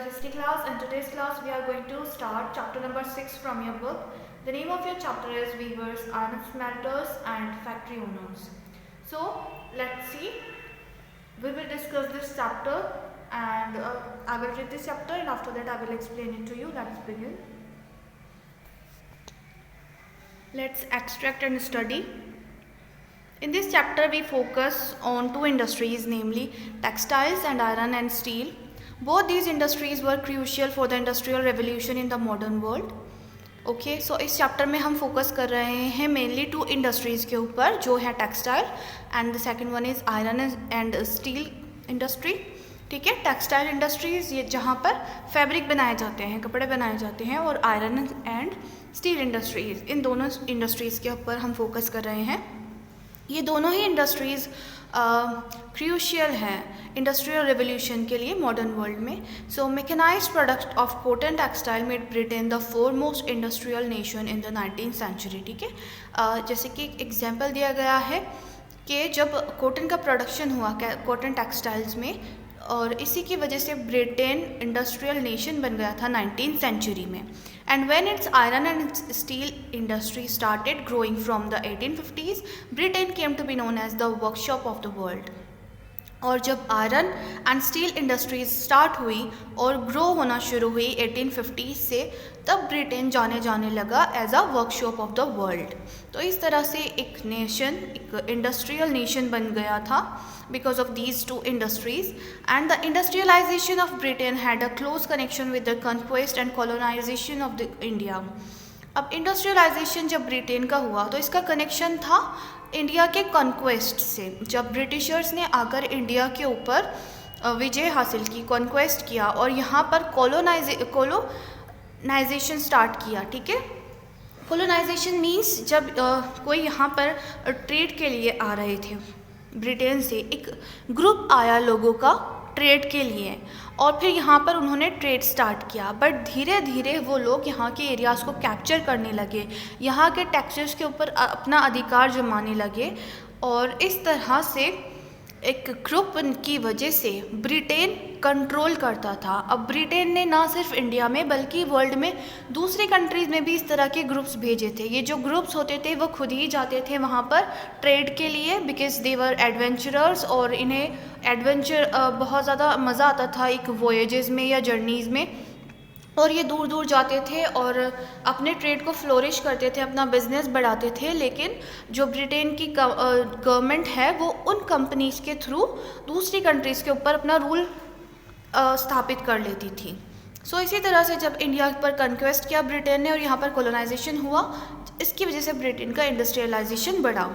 History class, and today's class we are going to start chapter number 6 from your book. The name of your chapter is Weavers, Iron Smelters and Factory Owners. So let's see, we will discuss this chapter and I will read this chapter and after that I will explain it to you. Let's begin. Let's extract and study. In this chapter we focus on two industries, namely textiles and iron and steel. Both these industries were crucial for the industrial revolution in the modern world. Okay so इस chapter में हम focus कर रहे हैं mainly to industries के ऊपर, जो है textile and the second one is iron and steel industry. ठीक है, टेक्सटाइल इंडस्ट्रीज़ ये जहाँ पर फैब्रिक बनाए जाते हैं, कपड़े बनाए जाते हैं, और आयरन एंड स्टील इंडस्ट्रीज़, इन दोनों इंडस्ट्रीज़ के ऊपर हम फोकस कर रहे हैं. ये दोनों ही इंडस्ट्रीज़ क्रूशियल हैं इंडस्ट्रियल रेवोल्यूशन के लिए मॉडर्न वर्ल्ड में. So mechanised product of cotton textile made Britain the foremost industrial nation in the 19th century. ठीक है, जैसे कि एक एग्जांपल दिया गया है कि जब कॉटन का प्रोडक्शन हुआ कॉटन टेक्सटाइल्स में, और इसी की वजह से ब्रिटेन इंडस्ट्रियल नेशन बन गया था 19th सेंचुरी में. And when its iron and steel industry started growing from the 1850s, Britain came to be known as the workshop of the world. और जब iron and steel industries start हुई और grow होना शुरू हुई 1850 से, तब ब्रिटेन जाने लगा as a workshop of the world. तो इस तरह से एक नेशन, एक इंडस्ट्रियल नेशन बन गया था because of these two industries. And the industrialisation of Britain had a close connection with the conquest and colonisation of the India. अब इंडस्ट्रियलाइजेशन जब ब्रिटेन का हुआ तो इसका कनेक्शन था इंडिया के कॉन्क्वेस्ट से. जब ब्रिटिशर्स ने आकर इंडिया के ऊपर विजय हासिल की, कॉन्क्वेस्ट किया और यहाँ पर कोलोनाइजेशन स्टार्ट किया. ठीक है, कोलोनाइजेशन मीन्स जब कोई यहाँ पर ट्रेड के लिए आ रहे थे ब्रिटेन से, एक ग्रुप आया लोगों का ट्रेड के लिए, और फिर यहाँ पर उन्होंने ट्रेड स्टार्ट किया. बट धीरे धीरे वो लोग यहाँ के एरियाज़ को कैप्चर करने लगे, यहाँ के टैक्सेस के ऊपर अपना अधिकार जमाने लगे, और इस तरह से एक ग्रुप की वजह से ब्रिटेन कंट्रोल करता था. अब ब्रिटेन ने ना सिर्फ इंडिया में बल्कि वर्ल्ड में दूसरी कंट्रीज़ में भी इस तरह के ग्रुप्स भेजे थे. ये जो ग्रुप्स होते थे वो खुद ही जाते थे वहाँ पर ट्रेड के लिए, बिकॉज दे वर एडवेंचरर्स, और इन्हें एडवेंचर बहुत ज़्यादा मज़ा आता था एक वॉयजेस में या जर्नीज़ में, और ये दूर दूर जाते थे और अपने ट्रेड को फ्लोरिश करते थे, अपना बिजनेस बढ़ाते थे. लेकिन जो ब्रिटेन की गवर्नमेंट है वो उन कंपनीज़ के थ्रू दूसरी कंट्रीज़ के ऊपर अपना रूल स्थापित कर लेती थी. सो इसी तरह से जब इंडिया पर कन्क्वेस्ट किया ब्रिटेन ने और यहाँ पर कॉलोनाइजेशन हुआ, इसकी वजह से ब्रिटेन का इंडस्ट्रियलाइजेशन बढ़ा.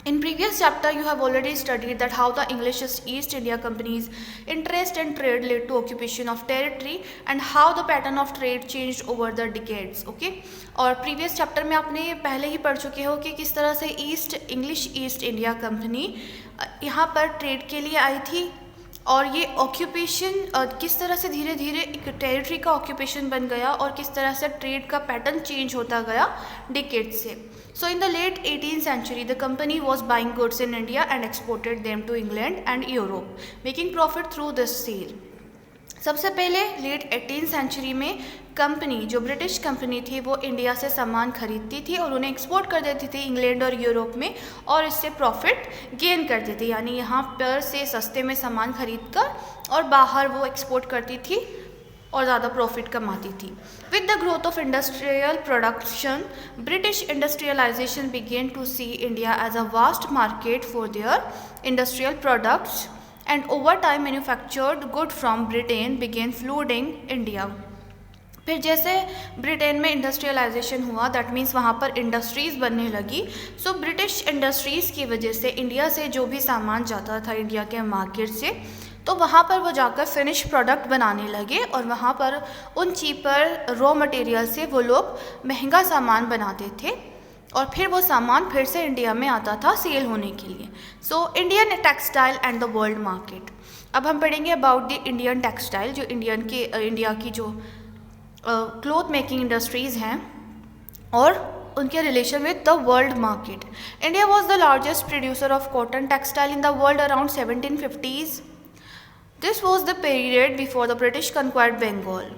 In previous chapter, you have already studied that how the English East India Company's interest in trade led to occupation of territory and how the pattern of trade changed over the decades. Okay? और previous chapter में आपने ये पहले ही पढ़ चुके हो कि किस तरह से English East India Company यहाँ पर ट्रेड के लिए आई थी, और ये ऑक्यूपेशन किस तरह से धीरे धीरे एक टेरिटरी का ऑक्यूपेशन बन गया और किस तरह से ट्रेड का पैटर्न चेंज होता गया डिकेड से. So in the late 18th century, the company was buying goods in India and exported them to England and Europe, making profit through this sale. सबसे पहले लेट 18th सेंचुरी में company, जो British company थी, वो India से सामान खरीदती थी और उन्हें एक्सपोर्ट कर देती थी इंग्लैंड और यूरोप में, और इससे प्रॉफिट गेन करती थी. यानी यहाँ पर से सस्ते में सामान खरीद कर और बाहर वो एक्सपोर्ट करती थी और ज़्यादा प्रॉफिट कमाती थी. With the growth of industrial production, British industrialisation began to see India as a vast market for their industrial products, and over time manufactured good from Britain began flooding India. फिर जैसे Britain में industrialisation हुआ, that means वहाँ पर industries बनने लगी. So British industries की वजह से इंडिया से जो भी सामान जाता था इंडिया के मार्केट से, तो वहाँ पर वो जाकर फिनिश प्रोडक्ट बनाने लगे, और वहाँ पर उन चीपर रॉ मटेरियल से वो लोग महंगा सामान बनाते थे, और फिर वो सामान फिर से इंडिया में आता था सेल होने के लिए. So Indian textile and the world market. अब हम पढ़ेंगे अबाउट द इंडियन टेक्सटाइल, जो इंडिया की जो क्लॉथ मेकिंग इंडस्ट्रीज़ हैं और उनके relation with the world market. India was the largest producer of cotton textile in the world around 1750s. This was the period before the British conquered Bengal.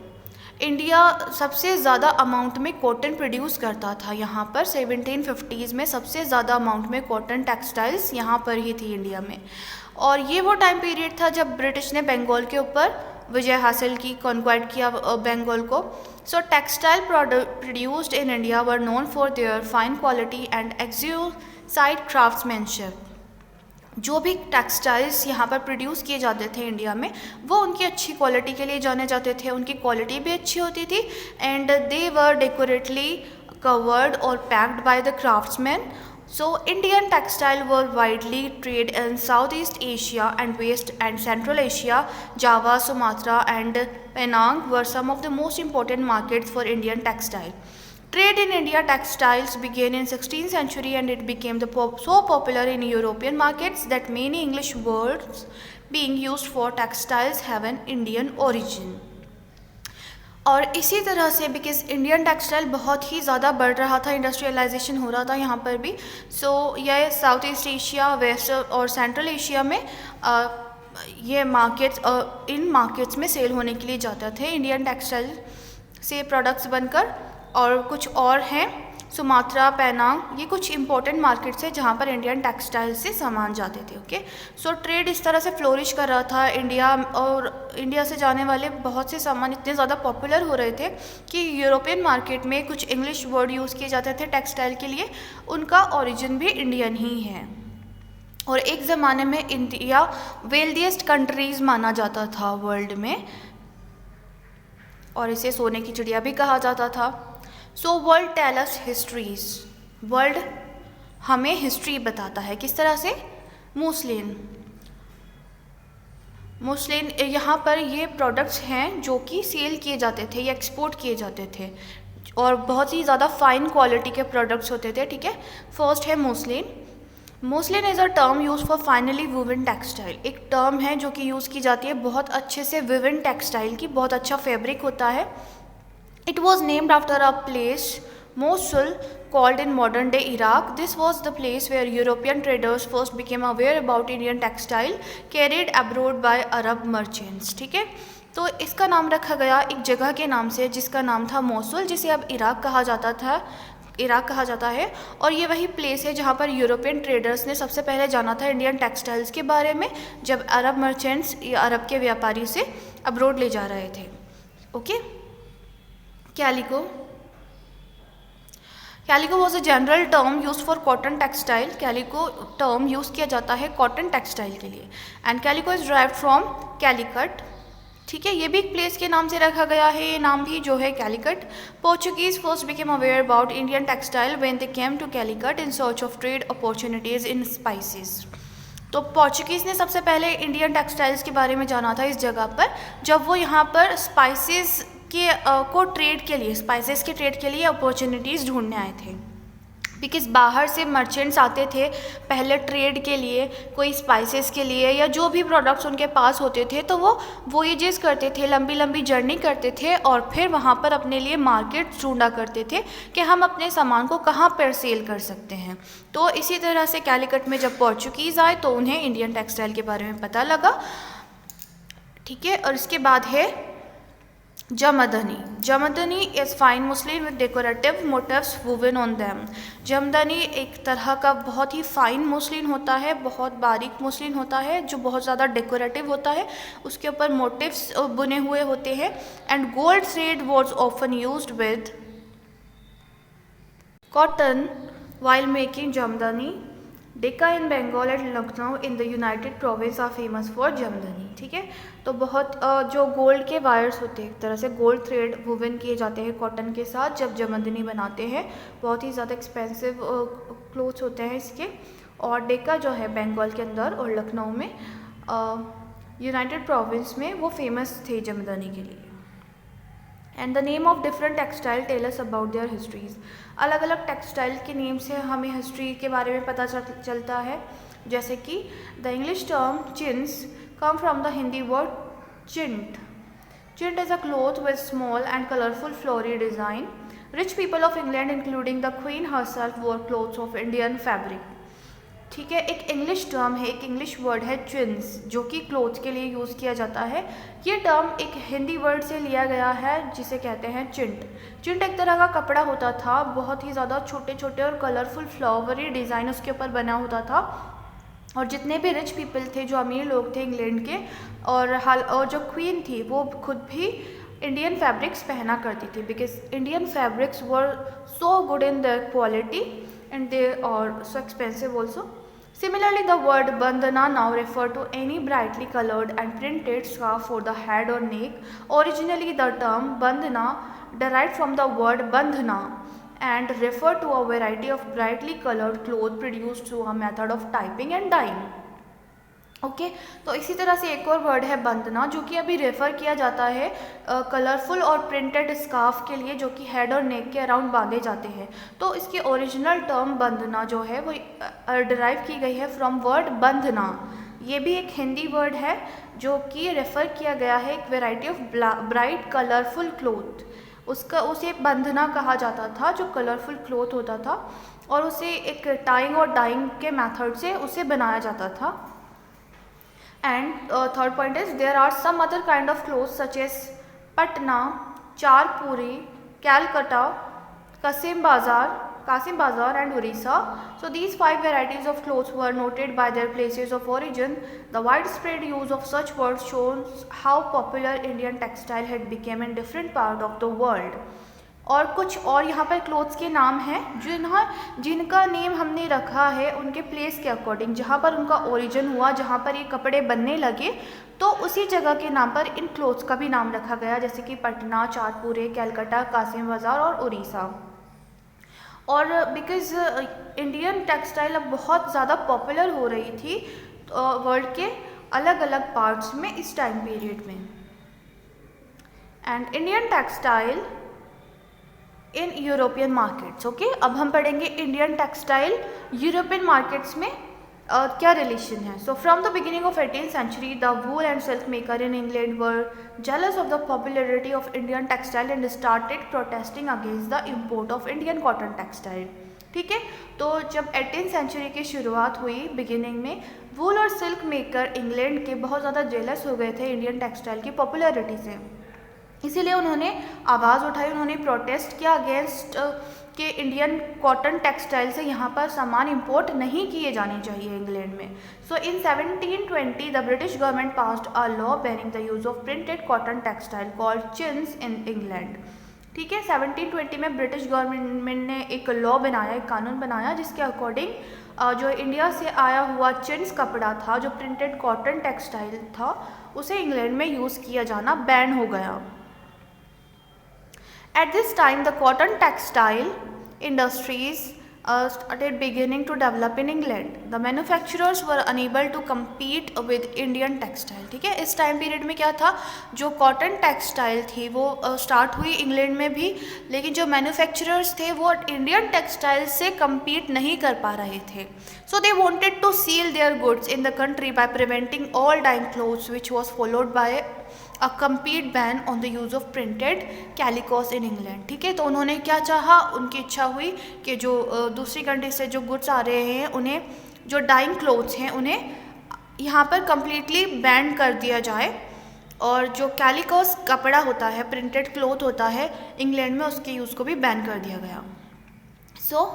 India सबसे ज़्यादा amount में cotton produce करता था यहाँ पर। 1750s में सबसे ज़्यादा अमाउंट में कॉटन टेक्सटाइल्स यहाँ पर ही थी इंडिया में। और ये वो टाइम पीरियड था जब ब्रिटिश ने बंगाल के ऊपर विजय हासिल की, कॉन्क्वाइट किया बंगाल को। So textile produced in India were known for their fine quality and exclusive craftsmanship. जो भी टेक्सटाइल्स यहाँ पर प्रोड्यूस किए जाते थे इंडिया में, वो उनकी अच्छी क्वालिटी के लिए जाने जाते थे। उनकी क्वालिटी भी अच्छी होती थी एंड दे वर डेकोरेटली कवर्ड और packed by the craftsman. So Indian textile were widely traded in Southeast Asia and West and Central Asia. Java, Sumatra and Penang were some of the most important markets for Indian textile. Trade in India textiles began in 16th century and it became so popular in European markets that many English words being used for textiles have an Indian origin. और इसी तरह से because Indian textile बहुत ही ज़्यादा बढ़ रहा था, industrialisation हो रहा था यहाँ पर भी। सो यह साउथ ईस्ट एशिया, वेस्ट और सेंट्रल एशिया में ये मार्केट्स, इन मार्केट्स में सेल होने के लिए जाते थे इंडियन टेक्सटाइल से प्रोडक्ट्स बनकर। और कुछ और हैं, सुमात्रा, पेनांग, ये कुछ इंपॉर्टेंट मार्केट्स हैं जहाँ पर इंडियन टेक्सटाइल से सामान जाते थे। ओके, सो ट्रेड इस तरह से फ्लोरिश कर रहा था इंडिया, और इंडिया से जाने वाले बहुत से सामान इतने ज़्यादा पॉपुलर हो रहे थे कि यूरोपियन मार्केट में कुछ इंग्लिश वर्ड यूज़ किए जाते थे टेक्सटाइल के लिए, उनका ओरिजिन भी इंडियन ही है। और एक ज़माने में इंडिया वेल्दीएस्ट कंट्रीज़ माना जाता था वर्ल्ड में, और इसे सोने की चिड़िया भी कहा जाता था। So world tell us histories, world हमें हिस्ट्री बताता है। किस तरह से? मुस्लिन यहाँ पर ये प्रोडक्ट्स हैं जो कि सेल किए जाते थे या एक्सपोर्ट किए जाते थे, और बहुत ही ज़्यादा फाइन क्वालिटी के प्रोडक्ट्स होते थे। ठीक है, फर्स्ट है muslin. Muslin is a term use for finally woven textile. एक टर्म है जो कि यूज़ की जाती है बहुत अच्छे से वुवन टेक्सटाइल की, बहुत अच्छा फैब्रिक होता है। It was named after a place, Mosul, called in modern day Iraq. This was the place where European traders first became aware about Indian textile carried abroad by Arab merchants. ठीक है, तो इसका नाम रखा गया एक जगह के नाम से जिसका नाम था मोसुल, जिसे अब इराक कहा जाता है। और ये वही प्लेस है जहाँ पर यूरोपियन ट्रेडर्स ने सबसे पहले जाना था इंडियन टेक्सटाइल्स के बारे में, जब अरब मर्चेंट्स या अरब के व्यापारी से अब्रोड ले जा रहे थे। Okay, calico was a general term use for cotton textile. Calico term use किया जाता है कॉटन टेक्सटाइल के लिए, and calico is derived from Calicut. ठीक है, ये भी एक प्लेस के नाम से रखा गया है, ये नाम भी जो है Calicut. Portuguese first became aware about Indian textile when they came to Calicut in search of trade opportunities in spices. तो पोर्चुगीज़ ने सबसे पहले इंडियन टेक्सटाइल्स के बारे में जाना था इस जगह पर, जब वो यहाँ पर स्पाइसेस के स्पाइसेस के ट्रेड के लिए अपॉर्चुनिटीज़ ढूंढने आए थे। बिकॉज़ बाहर से मर्चेंट्स आते थे पहले ट्रेड के लिए, कोई स्पाइसेस के लिए या जो भी प्रोडक्ट्स उनके पास होते थे, तो वो वोएजेस करते थे, लंबी लंबी जर्नी करते थे, और फिर वहाँ पर अपने लिए मार्केट ढूंढा करते थे कि हम अपने सामान को कहाँ पर सेल कर सकते हैं। तो इसी तरह से कैलिकट में जब पोर्चुगीज़ आए तो उन्हें इंडियन टेक्सटाइल के बारे में पता लगा। ठीक है, और इसके बाद है jamdani is fine muslin with decorative motifs woven on them. Jamdani एक तरह का बहुत ही फाइन मुस्लिन होता है, बहुत बारीक मुस्लिन होता है जो बहुत ज़्यादा डेकोरेटिव होता है, उसके ऊपर मोटिव्स बुने हुए होते हैं। And gold thread was often used with cotton while making jamdani. Dacca in Bengal and Lucknow in the United Provinces are famous for jamdani. ठीक है, तो बहुत जो गोल्ड के वायर्स होते हैं, एक तरह से गोल्ड थ्रेड वुवन किए जाते हैं कॉटन के साथ जब जमदनी बनाते हैं। बहुत ही ज़्यादा एक्सपेंसिव क्लोथ्स होते हैं इसके। और डेक्का जो है बंगाल के अंदर और लखनऊ में यूनाइटेड प्रोविंस में वो फेमस थे जमदनी के लिए। And the name of different textile tell us about their histories. अलग अलग टेक्सटाइल के नेम से हमें हिस्ट्री के बारे में पता चलता है, जैसे कि the English term chintz come from the Hindi word chhint. Chhint is a cloth with small and colourful flowery design. Rich people of England including the queen herself wore clothes of Indian fabric. ठीक है, एक इंग्लिश टर्म है, एक English word है चिन्स, जो कि cloth के लिए यूज़ किया जाता है। ये टर्म एक हिंदी वर्ड से लिया गया है जिसे कहते हैं चिंट। चिंट एक तरह का कपड़ा होता था, बहुत ही ज़्यादा छोटे छोटे और कलरफुल फ्लावरी डिज़ाइन उसके ऊपर बना होता था। और जितने भी रिच पीपल थे, जो अमीर लोग थे इंग्लैंड के, और जो क्वीन थी वो खुद भी इंडियन फैब्रिक्स पहना करती थी, because Indian fabrics were so good in their quality and they are so expensive also. Similarly, the word bandhana now refer to any brightly colored and printed scarf for the head or neck. Originally, the term bandhana derived from the word bandhana and refer to a variety of brightly colored cloth produced through a method of typing and dyeing. Okay तो इसी तरह से एक और word है बंधना, जो कि अभी रेफ़र किया जाता है कलरफुल और प्रिंटेड स्कार्फ के लिए, जो कि हेड और नेक के अराउंड बांधे जाते हैं। तो इसकी ओरिजिनल टर्म बंधना जो है वो डिराइव की गई है फ्रॉम वर्ड बंधना। ये भी एक हिंदी वर्ड है जो कि रेफ़र किया गया है एक variety of bright colourful cloth, उसे बंधना कहा जाता था, जो कलरफुल क्लोथ होता था, और उसे एक टाइंग और डाइंग के मेथड से उसे बनाया जाता था। And third point is there are some other kind of clothes such as Patna, Charpuri, Calcutta, Kasim Bazar and Orissa. So these 5 varieties of clothes were noted by their places of origin. The widespread use of such words shows how popular Indian textile had become in different parts of the world. और कुछ और यहाँ पर clothes के नाम हैं जिनका name हमने रखा है उनके प्लेस के अकॉर्डिंग, जहाँ पर उनका ओरिजिन हुआ, जहाँ पर ये कपड़े बनने लगे, तो उसी जगह के नाम पर इन क्लोथ्स का भी नाम रखा गया, जैसे कि पटना, चारपुरे, कैलकाटा, कासिम बाज़ार और उड़ीसा। और बिकॉज़ इंडियन टेक्सटाइल अब बहुत ज़्यादा पॉपुलर हो रही थी वर्ल्ड के अलग अलग पार्ट्स में इस टाइम पीरियड में। And Indian textile in European markets. Okay, अब हम पढ़ेंगे इंडियन टेक्सटाइल यूरोपियन मार्केट्स में क्या रिलेशन है। So from the beginning of 18th century the wool and silk maker in England were jealous of the popularity of Indian textile and started protesting against the import of Indian cotton textile. ठीक है, तो जब 18th century की शुरुआत हुई, beginning में वूल और silk maker England के बहुत ज़्यादा जेलस हो गए थे इंडियन टेक्सटाइल की पॉपुलरिटी से, इसीलिए उन्होंने आवाज़ उठाई, उन्होंने प्रोटेस्ट किया अगेंस्ट कि इंडियन कॉटन टेक्सटाइल से यहाँ पर सामान इंपोर्ट नहीं किए जाने चाहिए इंग्लैंड में। So in 1720 the British government passed a law banning the use of printed cotton textile called chintz in England. ठीक है, 1720 में ब्रिटिश गवर्नमेंट ने एक लॉ बनाया, एक कानून बनाया, जिसके अकॉर्डिंग जो इंडिया से आया हुआ चिन्स कपड़ा था, जो प्रिंटेड कॉटन टेक्सटाइल था, उसे इंग्लैंड में यूज़ किया जाना बैन हो गया। At this time, the cotton textile industries started beginning to develop in England. The manufacturers were unable to compete with Indian textile. ठीक है, इस टाइम पीरियड में क्या था, जो कॉटन टेक्सटाइल थी वो स्टार्ट हुई इंग्लैंड में भी, लेकिन जो मैन्युफैक्चरर्स थे वो इंडियन टेक्सटाइल से compete नहीं कर पा रहे थे। So they wanted to seal their goods in the country by preventing all dyeing clothes, which was followed by a complete ban on the use of printed calicos in England। ठीक है, तो उन्होंने क्या चाहा, उनकी इच्छा हुई कि जो दूसरी कंट्री से जो गुड्स आ रहे हैं, उन्हें जो डाइंग क्लोथ्स हैं उन्हें यहाँ पर कम्प्लीटली बैन कर दिया जाए, और जो कैलिकोस कपड़ा होता है, प्रिंटेड क्लोथ होता है इंग्लैंड में, उसके यूज़ को भी बैन कर दिया गया। So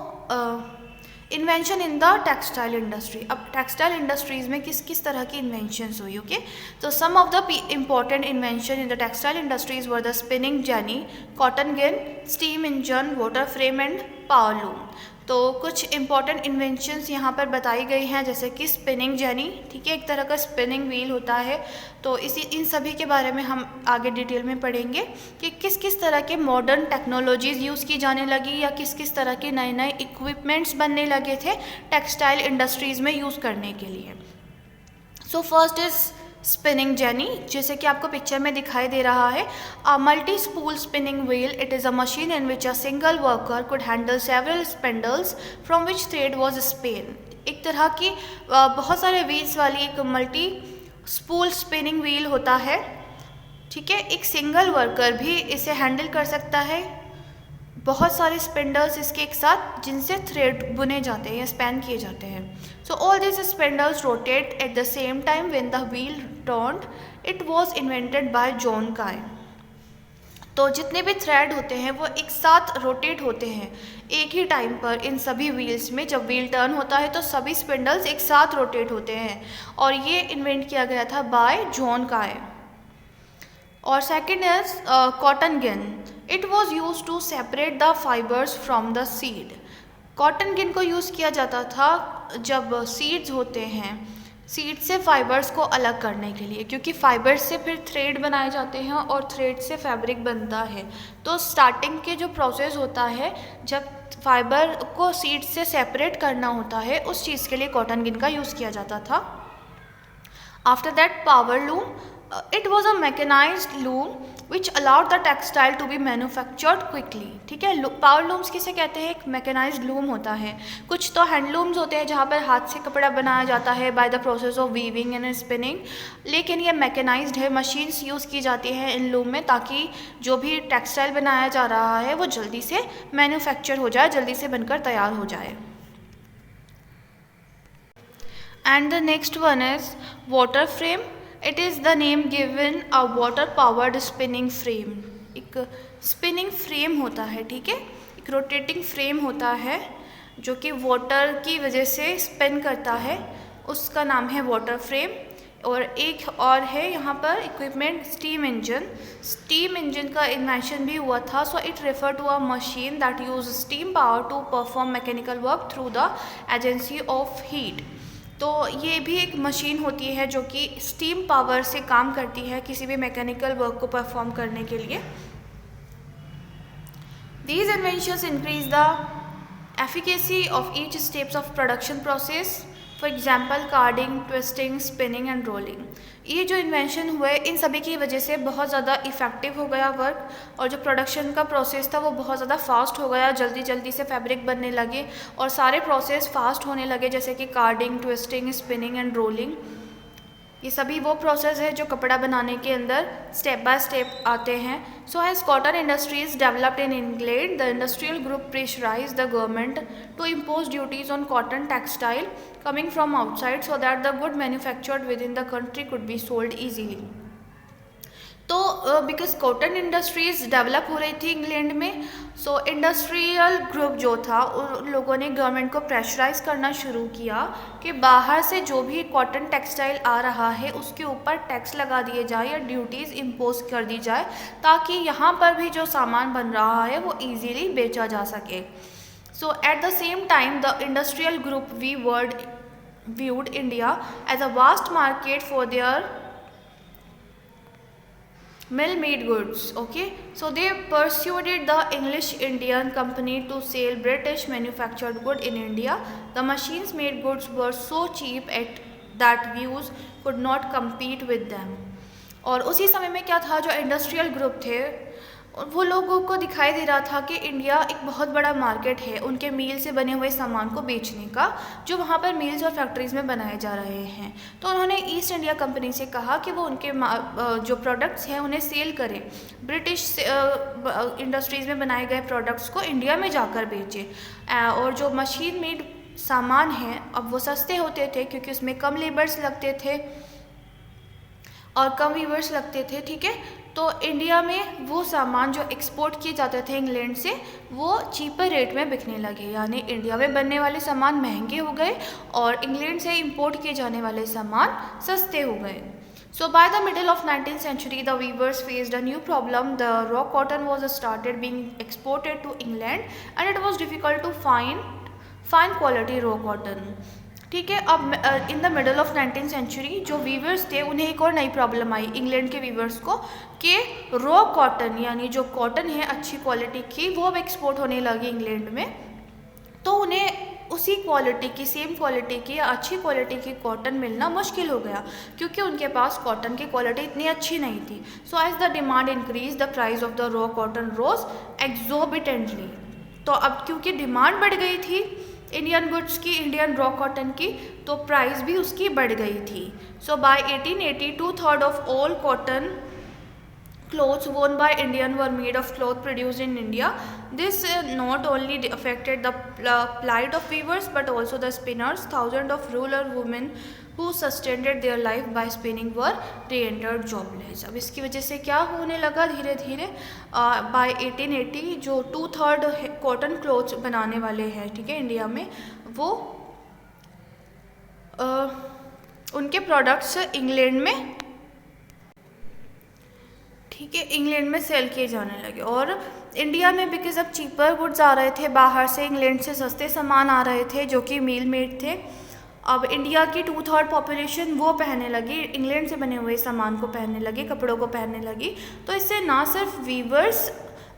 invention in the textile industry. अब टेक्सटाइल इंडस्ट्रीज़ में किस किस तरह की इन्वेंशंस हुई। ओके, तो some of the important invention in the textile industries were the spinning jenny, cotton gin, steam engine, water frame and power loom. तो कुछ इंपॉर्टेंट इन्वेंशंस यहाँ पर बताई गई हैं, जैसे कि स्पिनिंग जेनी, ठीक है, एक तरह का स्पिनिंग व्हील होता है। तो इन सभी के बारे में हम आगे डिटेल में पढ़ेंगे कि किस किस तरह के मॉडर्न टेक्नोलॉजीज़ यूज़ की जाने लगी, या किस किस तरह के नए नए इक्विपमेंट्स बनने लगे थे टेक्सटाइल इंडस्ट्रीज़ में यूज़ करने के लिए। So first is spinning jenny, जैसे कि आपको पिक्चर में दिखाई दे रहा है, a multi spool spinning wheel. It is a machine in which a single worker could handle several spindles from which thread was spin. एक तरह की बहुत सारे व्हील्स वाली एक मल्टी स्पूल स्पिनिंग व्हील होता है। ठीक है, एक सिंगल वर्कर भी इसे हैंडल कर सकता है, बहुत सारे स्पिंडल्स इसके एक साथ जिनसे थ्रेड बुने जाते हैं या स्पैन किए जाते हैं. So all this spindles rotate at the same time when the wheel turned. It was invented by John काय. तो जितने भी थ्रेड होते हैं वो एक साथ रोटेट होते हैं एक ही टाइम पर इन सभी व्हील्स में. जब व्हील टर्न होता है तो सभी स्पिंडल्स एक साथ रोटेट होते हैं और ये इन्वेंट किया गया था बाय जॉन काय. और second is cotton gin. It was use to separate the fibres from the seed. Cotton gin को यूज़ किया जाता था जब सीड्स होते हैं सीड से फाइबर्स को अलग करने के लिए, क्योंकि फाइबर्स से फिर थ्रेड बनाए जाते हैं और थ्रेड से फैब्रिक बनता है. तो स्टार्टिंग के जो प्रोसेस होता है जब फाइबर को सीड से सेपरेट करना होता है उस चीज़ के लिए कॉटन गिन का यूज़ किया जाता था. After that power loom. It was a mechanised loom which allowed the textile to be manufactured quickly. ठीक है, पावर लूम्स किसे कहते हैं? एक मैकेनाइज्ड लूम होता है. कुछ तो हैंडलूम्स होते हैं जहाँ पर हाथ से कपड़ा बनाया जाता है by the process of weaving and spinning. लेकिन ये मैकेनाइज्ड है, मशीन्स यूज़ की जाती हैं इन लूम में ताकि जो भी टेक्सटाइल बनाया जा रहा है वो जल्दी से मैन्युफैक्चर हो जाए, जल्दी से बनकर तैयार हो जाए. And the next one is water frame. It is the name given a water powered spinning frame. एक स्पिनिंग फ्रेम होता है, ठीक है, एक रोटेटिंग फ्रेम होता है जो कि वाटर की वजह से स्पिन करता है, उसका नाम है वाटर फ्रेम. और एक और है यहाँ पर equipment steam engine. Steam engine का इन्वेंशन भी हुआ था. So it refer to a machine that use steam power to perform mechanical work through the agency of heat. तो ये भी एक मशीन होती है जो कि स्टीम पावर से काम करती है किसी भी मैकेनिकल वर्क को परफॉर्म करने के लिए. These inventions increase the efficacy of each steps of production process. For example, carding, twisting, spinning and rolling. ये जो इन्वेंशन हुए इन सभी की वजह से बहुत ज़्यादा इफ़ेक्टिव हो गया वर्क, और जो प्रोडक्शन का प्रोसेस था वो बहुत ज़्यादा फास्ट हो गया. जल्दी जल्दी से फैब्रिक बनने लगे और सारे प्रोसेस फास्ट होने लगे, जैसे कि carding, twisting, spinning and rolling. ये सभी वो प्रोसेस है जो कपड़ा बनाने के अंदर स्टेप बाय स्टेप आते हैं. So has cotton industries developed in England, the industrial group pressurise the government to impose duties on cotton textile coming from outside so that the good manufactured within the country could be sold easily. तो because cotton industries develop हो रही थी England में, सो industrial group जो था उन लोगों ने गवर्नमेंट को प्रेशराइज करना शुरू किया कि बाहर से जो भी कॉटन टेक्सटाइल आ रहा है उसके ऊपर टैक्स लगा दिए जाए या ड्यूटीज़ इम्पोज कर दी जाए ताकि यहाँ पर भी जो सामान बन रहा है वो ईजीली बेचा जा सके. So at the same time, the industrial group viewed India as a vast market for their mill-made goods. Okay, so they persuaded the English Indian company to sell British manufactured good in India. The machines made goods were so cheap at that views could not compete with them. और उसी समय में क्या था, जो industrial group थे वो लोगों को दिखाई दे रहा था कि इंडिया एक बहुत बड़ा मार्केट है उनके मील से बने हुए सामान को बेचने का, जो वहाँ पर मिल्स और फैक्ट्रीज़ में बनाए जा रहे हैं. तो उन्होंने ईस्ट इंडिया कंपनी से कहा कि वो उनके जो प्रोडक्ट्स हैं उन्हें सेल करें, ब्रिटिश इंडस्ट्रीज़ में बनाए गए प्रोडक्ट्स को इंडिया में जाकर बेचें. और जो मशीन मेड सामान हैं अब वो सस्ते होते थे क्योंकि उसमें कम लेबर्स लगते थे और कम वीवर्स लगते थे. ठीक है, तो इंडिया में वो सामान जो एक्सपोर्ट किए जाते थे इंग्लैंड से वो चीपर रेट में बिकने लगे, यानी इंडिया में बनने वाले सामान महंगे हो गए और इंग्लैंड से इंपोर्ट किए जाने वाले सामान सस्ते हो गए. So by the middle of 19th century, the weavers faced a new problem. The raw cotton was started being exported to England and it was difficult to find fine quality raw cotton. ठीक है, अब in the middle of 19th century जो weavers थे उन्हें एक और नई problem आई इंग्लैंड के वीवर्स को कि रॉ कॉटन यानी जो कॉटन है अच्छी क्वालिटी की वो अब एक्सपोर्ट होने लगी इंग्लैंड में. तो उन्हें उसी क्वालिटी की, सेम क्वालिटी की या अच्छी क्वालिटी की कॉटन मिलना मुश्किल हो गया क्योंकि उनके पास कॉटन की क्वालिटी इतनी अच्छी नहीं थी. So as the demand increase the price of the raw cotton rose exorbitantly. तो अब क्योंकि डिमांड बढ़ गई थी इंडियन गुड्स की, इंडियन रॉ कॉटन की, तो प्राइस भी उसकी बढ़ गई थी. So by 1880 2/3 of all cotton clothes worn by Indian were made of cloth produced in India. This not only affected the plight of weavers but also the spinners. Thousands of rural women who sustained their life by spinning were re-entered jobless. अब इसकी वजह से क्या होने लगा धीरे धीरे, bye 1880 जो 2/3 कॉटन क्लोथ्स बनाने वाले हैं, ठीक है, इंडिया में, वो उनके प्रोडक्ट्स इंग्लैंड में, ठीक है, इंग्लैंड में सेल किए जाने लगे। और इंडिया में बिकॉज अब चीपर गुड्स आ रहे थे बाहर से, इंग्लैंड से सस्ते सामान आ रहे थे जो कि मील मेड थे। अब इंडिया की 2/3 पॉपुलेशन वो पहनने लगी, इंग्लैंड से बने हुए सामान को पहनने लगी, कपड़ों को पहनने लगी। तो इससे ना सिर्फ वीवर्स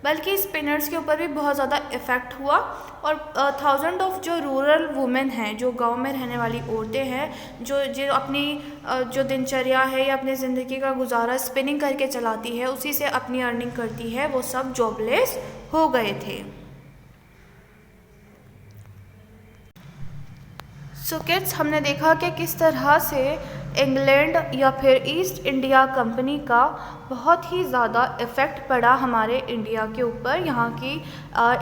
बल्कि स्पिनर्स के ऊपर भी बहुत ज़्यादा इफ़ेक्ट हुआ। और थाउजेंड ऑफ जो रूरल वुमेन हैं, जो गांव में रहने वाली औरतें हैं, जो अपनी जो दिनचर्या है या अपनी ज़िंदगी का गुजारा स्पिनिंग करके चलाती है, उसी से अपनी अर्निंग करती है, वो सब जॉबलेस हो गए थे। सो किड्स, हमने देखा कि किस तरह से इंग्लैंड या फिर ईस्ट इंडिया कंपनी का बहुत ही ज़्यादा इफ़ेक्ट पड़ा हमारे इंडिया के ऊपर, यहाँ की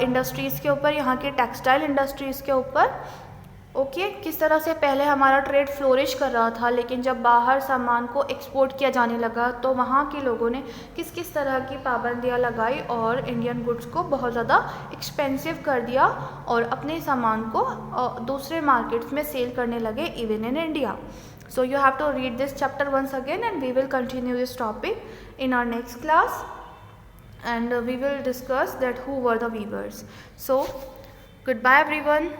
इंडस्ट्रीज़ के ऊपर, यहाँ की टेक्सटाइल इंडस्ट्रीज़ के ऊपर। ओके, किस तरह से पहले हमारा ट्रेड फ्लोरिश कर रहा था, लेकिन जब बाहर सामान को एक्सपोर्ट किया जाने लगा तो वहाँ के लोगों ने किस किस तरह की पाबंदियाँ लगाई और इंडियन गुड्स को बहुत ज़्यादा एक्सपेंसिव कर दिया और अपने सामान को दूसरे मार्केट्स में सेल करने लगे, even in India. So you have to read this chapter once again and we will continue this topic in our next class, and we will discuss that who were the weavers. So goodbye everyone.